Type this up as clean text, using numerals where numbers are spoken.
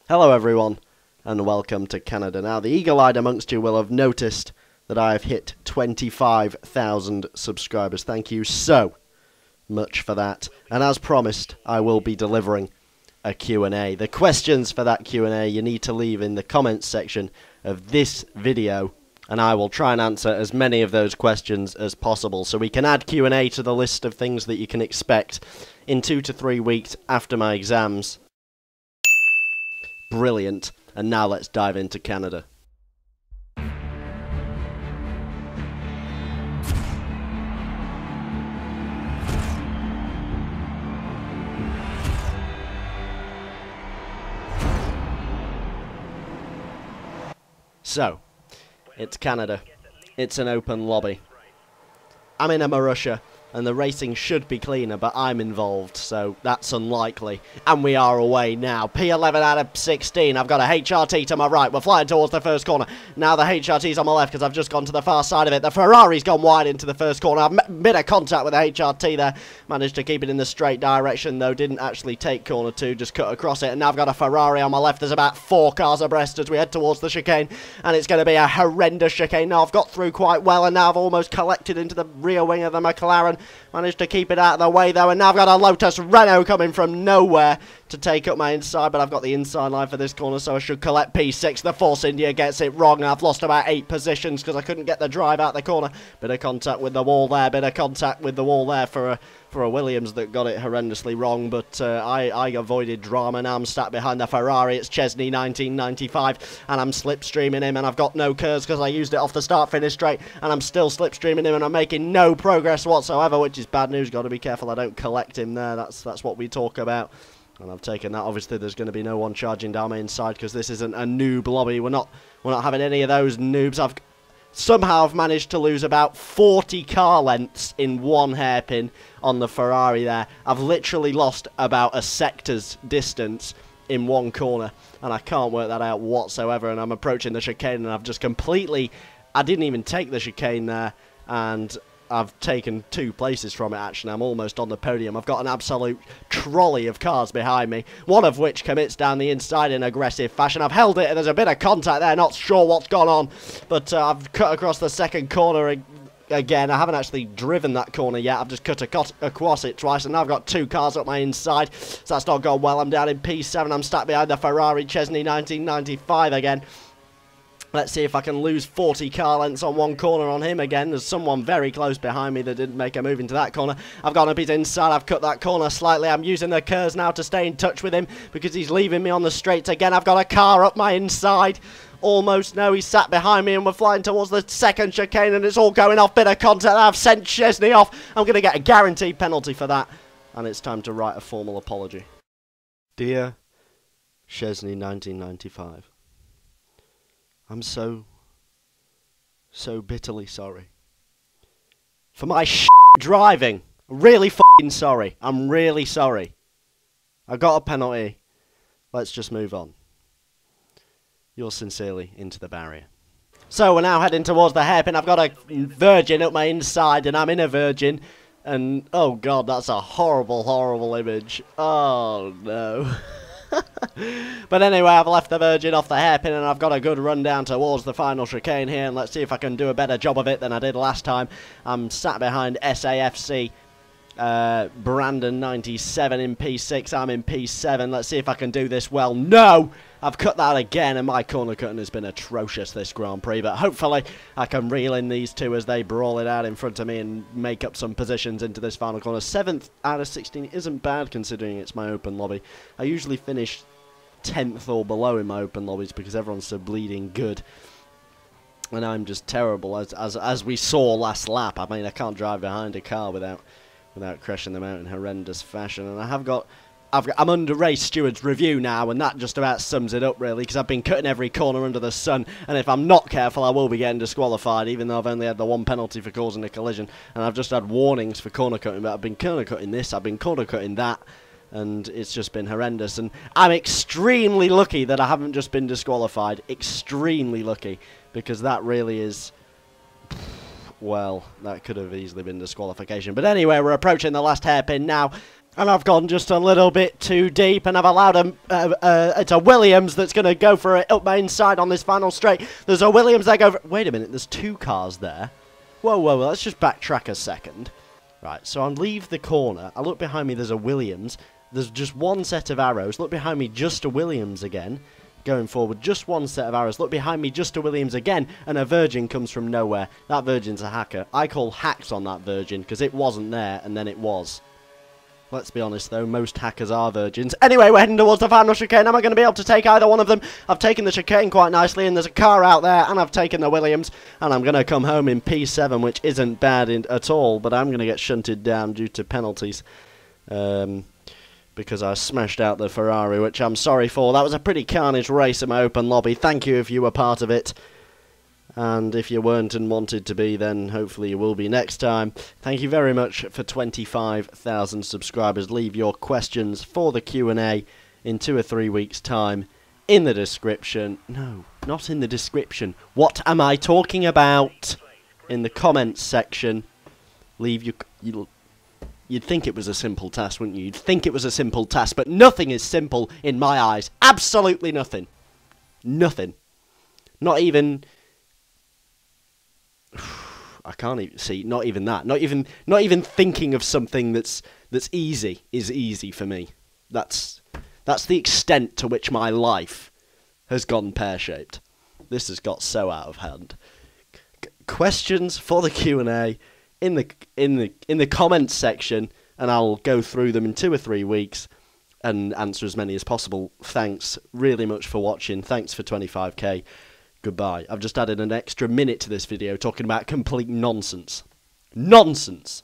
Hello everyone, and welcome to Canada. Now, the eagle-eyed amongst you will have noticed that I have hit 25,000 subscribers. Thank you so much for that. And as promised, I will be delivering a Q&A. The questions for that Q&A you need to leave in the comments section of this video, and I will try and answer as many of those questions as possible, so we can add Q&A to the list of things that you can expect in 2 to 3 weeks after my exams. Brilliant. And now let's dive into Canada. So, it's Canada. It's an open lobby. I'm in a Marussia, and the racing should be cleaner, but I'm involved, so that's unlikely. And we are away now. P11 out of 16. I've got a HRT to my right. We're flying towards the first corner. Now the HRT's on my left because I've just gone to the far side of it. The Ferrari's gone wide into the first corner. I've made a contact with the HRT there. Managed to keep it in the straight direction, though. Didn't actually take corner 2, just cut across it. And now I've got a Ferrari on my left. There's about 4 cars abreast as we head towards the chicane. And it's going to be a horrendous chicane. Now I've got through quite well, and now I've almost collected into the rear wing of the McLaren. Managed to keep it out of the way though, and now I've got a Lotus Renault coming from nowhere to take up my inside, but I've got the inside line for this corner, so I should collect P6. The Force India gets it wrong. I've lost about 8 positions because I couldn't get the drive out the corner. Bit of contact with the wall there, bit of contact with the wall there for a Williams that got it horrendously wrong, but I avoided drama. Now I'm sat behind the Ferrari. It's Chesney 1995, and I'm slipstreaming him, and I've got no curves because I used it off the start-finish straight, and I'm still slipstreaming him, and I'm making no progress whatsoever, which is bad news. Got to be careful I don't collect him there. That's what we talk about. And I've taken that. Obviously, there's going to be no one charging down my inside because this isn't a noob lobby. We're not having any of those noobs. I've managed to lose about 40 car lengths in one hairpin on the Ferrari there. I've literally lost about a sector's distance in one corner, and I can't work that out whatsoever. And I'm approaching the chicane, and I've just completely... I didn't even take the chicane there, and I've taken 2 places from it, actually. I'm almost on the podium. I've got an absolute trolley of cars behind me, one of which commits down the inside in aggressive fashion. I've held it, and there's a bit of contact there. Not sure what's gone on, but I've cut across the second corner again. I haven't actually driven that corner yet. I've just cut across it twice, and now I've got 2 cars up my inside, so that's not gone well. I'm down in P7. I'm stuck behind the Ferrari Chesney 1995 again. Let's see if I can lose 40 car lengths on one corner on him again. There's someone very close behind me that didn't make a move into that corner. I've gone a bit inside. I've cut that corner slightly. I'm using the curves now to stay in touch with him because he's leaving me on the straights again. I've got a car up my inside. Almost. No, he's sat behind me, and we're flying towards the second chicane, and it's all going off. Bit of contact. I've sent Chesney off. I'm going to get a guaranteed penalty for that, and it's time to write a formal apology. Dear Chesney 1995, I'm so bitterly sorry for my driving. Really f***ing sorry. I'm really sorry. I got a penalty. Let's just move on. Yours sincerely, Into the Barrier. So we're now heading towards the hairpin. I've got a Virgin up my inside, and I'm in a Virgin. And, oh God, that's a horrible, horrible image. Oh, no. But anyway, I've left the Virgin off the hairpin, and I've got a good run down towards the final chicane here, and let's see if I can do a better job of it than I did last time. I'm sat behind SAFC Brandon 97 in P6. I'm in P7. Let's see if I can do this well. No! I've cut that again, and my corner cutting has been atrocious this Grand Prix, but hopefully I can reel in these 2 as they brawl it out in front of me and make up some positions into this final corner. 7th out of 16 isn't bad considering it's my open lobby. I usually finish 10th or below in my open lobbies because everyone's so bleeding good. And I'm just terrible, as we saw last lap. I mean, I can't drive behind a car without crashing them out in horrendous fashion. And I'm under race steward's review now, and that just about sums it up really, because I've been cutting every corner under the sun, and if I'm not careful I will be getting disqualified, even though I've only had the 1 penalty for causing a collision, and I've just had warnings for corner cutting. But I've been corner cutting this, I've been corner cutting that, and it's just been horrendous. And I'm extremely lucky that I haven't just been disqualified. Extremely lucky, because that really is... well, that could have easily been disqualification. But anyway, we're approaching the last hairpin now. And I've gone just a little bit too deep, and I've allowed it's a Williams that's going to go for it up my inside on this final straight. There's a Williams there go for... Wait a minute, there's two cars there. Whoa, whoa, let's just backtrack a second. Right, so I leave the corner. I look behind me, there's a Williams. There's just one set of arrows. Look behind me, just a Williams again. Going forward, just one set of arrows. Look behind me, just a Williams again, and a Virgin comes from nowhere. That Virgin's a hacker. I call hacks on that Virgin, because it wasn't there, and then it was. Let's be honest, though, most hackers are virgins. Anyway, we're heading towards the final chicane. Am I going to be able to take either one of them? I've taken the chicane quite nicely, and there's a car out there, and I've taken the Williams, and I'm going to come home in P7, which isn't bad at all, but I'm going to get shunted down due to penalties. Because I smashed out the Ferrari, which I'm sorry for. That was a pretty carnage race in my open lobby. Thank you if you were part of it. And if you weren't and wanted to be, then hopefully you will be next time. Thank you very much for 25,000 subscribers. Leave your questions for the Q&A in 2 or 3 weeks' time in the description. No, not in the description. What am I talking about? In the comments section. Leave your... You'd think it was a simple task, wouldn't you? You'd think it was a simple task, but nothing is simple in my eyes. Absolutely nothing. Nothing. Not even... I can't even see. Not even that. Not even thinking of something that's easy is easy for me. That's the extent to which my life has gone pear-shaped. This has got so out of hand. Questions for the Q&A in the comments section, and I'll go through them in 2 or 3 weeks and answer as many as possible. Thanks really much for watching. Thanks for 25k. Goodbye. I've just added an extra minute to this video talking about complete nonsense. Nonsense!